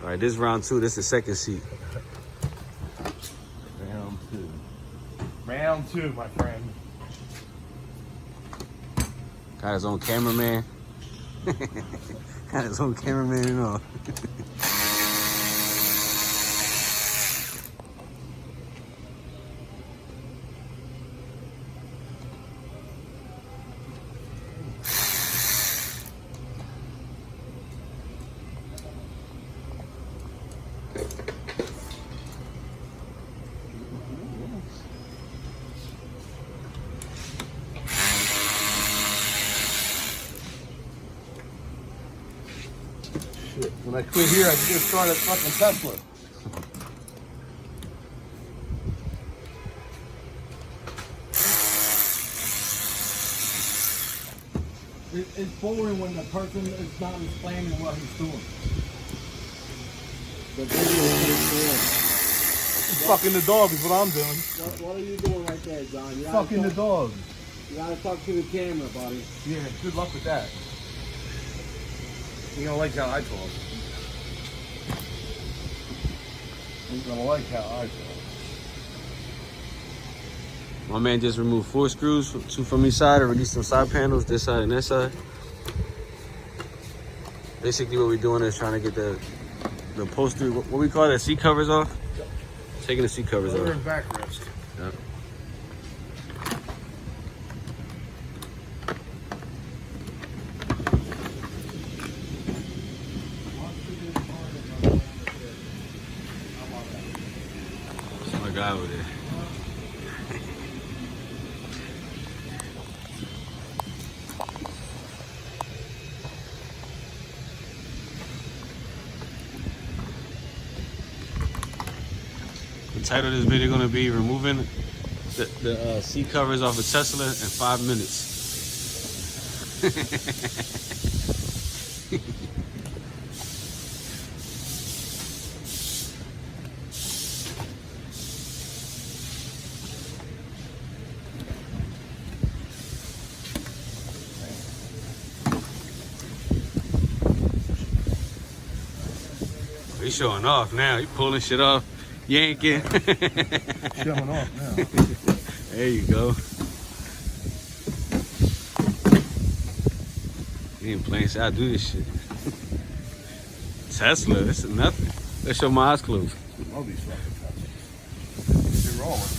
All right, this is round 2. This is the second seat. Round 2. Round 2, my friend. Got his own cameraman. Got his own cameraman and all. Shit. When I quit here, I can just start a fucking Tesla. It's boring when the person is not explaining what he's doing. The video is boring. Fucking the dog is what I'm doing. What are you doing right there, John? You Fucking the dog. You gotta talk to the camera, buddy. Yeah, good luck with that. You don't like how I talk. You're gonna like how I talk. My man just removed 4 screws, 2 from each side, and released some side panels, this side and that side. Basically what we're doing is trying to get the upholstery, what we call that, seat covers off? Taking the seat covers Lower off. and backrest. Yep. That's my guy over there. The title of this video going to be removing the seat covers off a Tesla in 5 minutes. He's showing off now. He pulling shit off. Yanking. Showing off now. There you go. He ain't playing. Say I do this shit. Tesla, this is nothing. Let's show my eyes closed. All these fucking Teslas. They're rolling.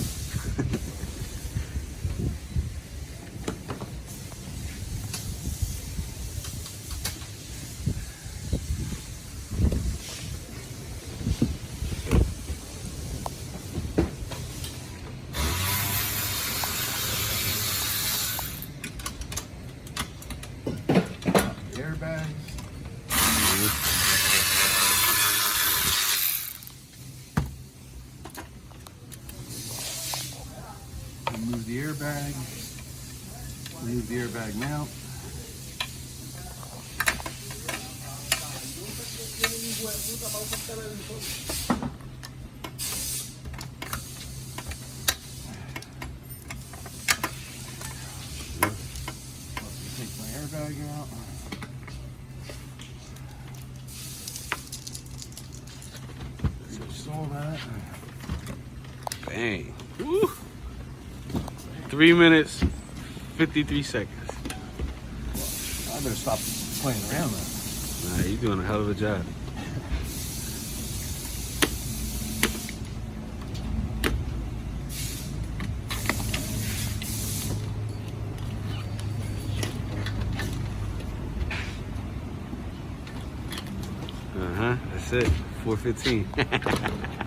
Airbags. Remove the airbag. Remove the airbag mount. Take my airbag out. All that. Bang. Woo. 3 minutes, 53 seconds. I better stop playing around now. Nah, you doing a hell of a job. That's it. 4:15.